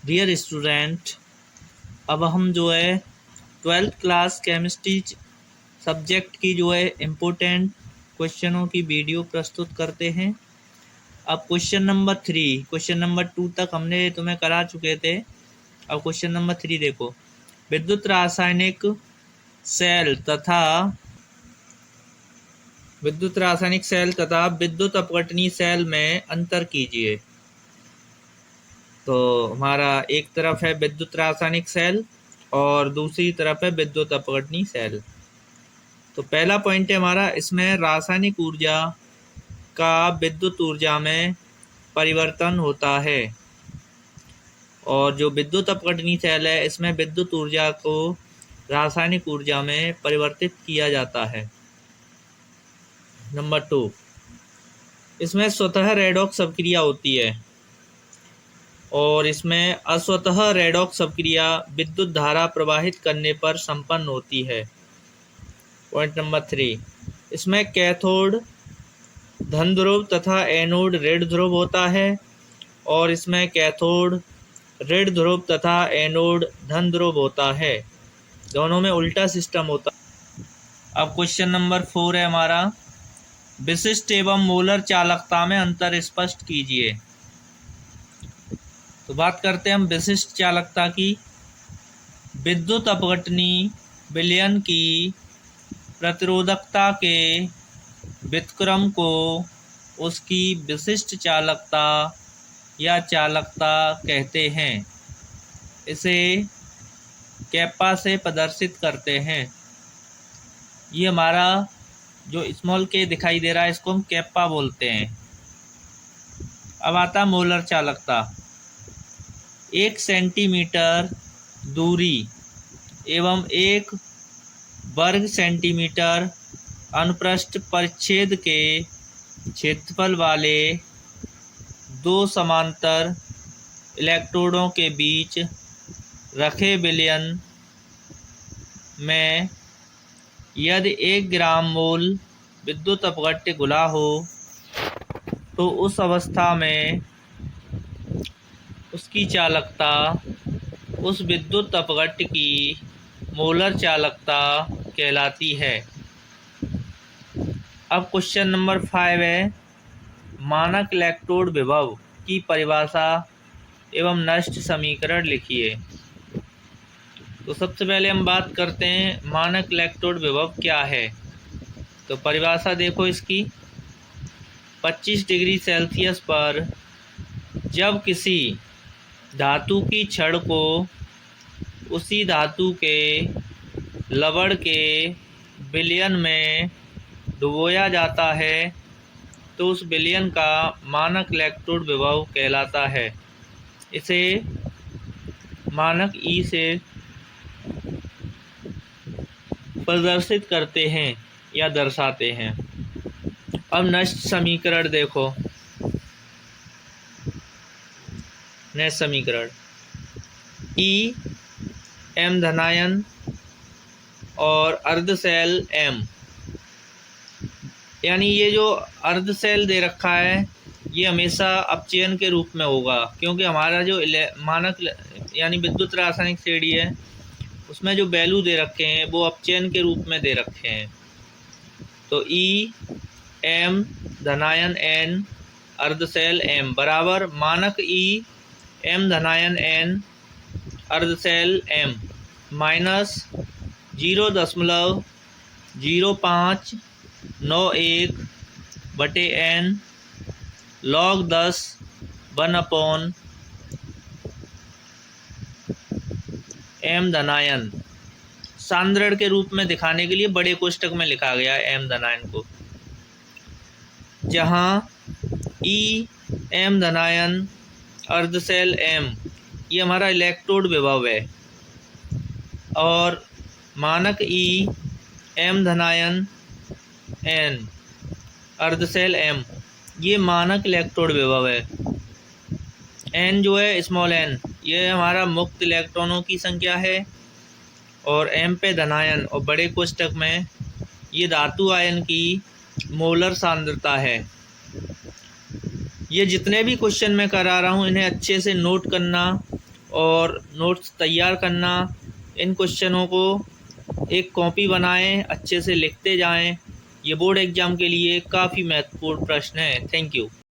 Dear student, अब हम जो है 12th क्लास केमिस्ट्री सब्जेक्ट की जो है इम्पोर्टेंट क्वेश्चनों की वीडियो प्रस्तुत करते हैं। अब क्वेश्चन नंबर 3, क्वेश्चन नंबर 2 तक हमने तुम्हें करा चुके थे। अब क्वेश्चन नंबर 3 देखो। विद्युत रासायनिक सेल तथा विद्युत अपघटनीय सेल में अंतर कीजिए। तो हमारा एक तरफ है विद्युत रासायनिक सेल और दूसरी तरफ है विद्युत अपघटनीय सेल। तो पहला पॉइंट है हमारा, इसमें रासायनिक ऊर्जा का विद्युत ऊर्जा में परिवर्तन होता है और जो विद्युत अपघटनीय सेल है इसमें विद्युत ऊर्जा को रासायनिक ऊर्जा में परिवर्तित किया जाता है। नंबर 2, इसमें स्वतः रेडॉक्स अभिक्रिया होती है और इसमें अस्वतः रेडॉक्स अभिक्रिया विद्युत धारा प्रवाहित करने पर संपन्न होती है। पॉइंट नंबर 3, इसमें कैथोड धन ध्रुव तथा एनोड ऋण ध्रुव होता है और इसमें कैथोड ऋण ध्रुव तथा एनोड धन ध्रुव होता है। दोनों में उल्टा सिस्टम होता है। अब क्वेश्चन नंबर 4 है हमारा, विशिष्ट एवं मोलर चालकता में अंतर स्पष्ट कीजिए। तो बात करते हैं हम विशिष्ट चालकता की। विद्युत अपघटनीय विलयन की प्रतिरोधकता के व्युत्क्रम को उसकी विशिष्ट चालकता या चालकता कहते हैं। इसे कैप्पा से प्रदर्शित करते हैं। ये हमारा जो स्मॉल के दिखाई दे रहा है इसको हम कैप्पा बोलते हैं। अब आता मोलर चालकता। 1 सेंटीमीटर दूरी एवं 1 वर्ग सेंटीमीटर अनुप्रस्थ परिच्छेद के क्षेत्रफल वाले 2 समांतर इलेक्ट्रोडों के बीच रखे विलयन में यदि 1 ग्राम मोल विद्युत अपघट्य घुला हो तो उस अवस्था में उसकी चालकता उस विद्युत अपघट्य की मोलर चालकता कहलाती है। अब क्वेश्चन नंबर 5 है, मानक इलेक्ट्रोड विभव की परिभाषा एवं नष्ट समीकरण लिखिए। तो सबसे पहले हम बात करते हैं मानक इलेक्ट्रोड विभव क्या है। तो परिभाषा देखो इसकी, 25 डिग्री सेल्सियस पर जब किसी धातु की छड़ को उसी धातु के लवण के विलयन में डुबोया जाता है तो उस विलयन का मानक इलेक्ट्रोड विभव कहलाता है। इसे मानक ई से प्रदर्शित करते हैं या दर्शाते हैं। अब नष्ट समीकरण देखो। नष्ट समीकरण ई एम धनायन और अर्धशैल एम, यानी ये जो अर्धशैल दे रखा है ये हमेशा अपचयन के रूप में होगा, क्योंकि हमारा जो मानक यानी विद्युत रासायनिक श्रेणी है उसमें जो वैल्यू दे रखे हैं वो अपचयन के रूप में दे रखे हैं। तो ई एम धनायन एन अर्धशैल एम बराबर मानक ई एम धनायन एन अर्धशैल एम माइनस 0.0591 बटे एन log 10 1/m धनायन। सांद्रण के रूप में दिखाने के लिए बड़े कोष्टक में लिखा गया है एम धनायन को, जहाँ ई एम धनायन अर्धशैल एम ये हमारा इलेक्ट्रोड विभव है और मानक ई एम धनायन एन अर्धशैल एम ये मानक इलेक्ट्रोड विभव है। एन जो है स्मॉल एन ये हमारा मुक्त इलेक्ट्रॉनों की संख्या है और एम पे धनायन और बड़े कोष्टक में ये धातु आयन की मोलर सांद्रता है। ये जितने भी क्वेश्चन मैं करा रहा हूँ इन्हें अच्छे से नोट करना और नोट्स तैयार करना। इन क्वेश्चनों को एक कॉपी बनाएं, अच्छे से लिखते जाएं। ये बोर्ड एग्ज़ाम के लिए काफ़ी महत्वपूर्ण प्रश्न है। Thank you.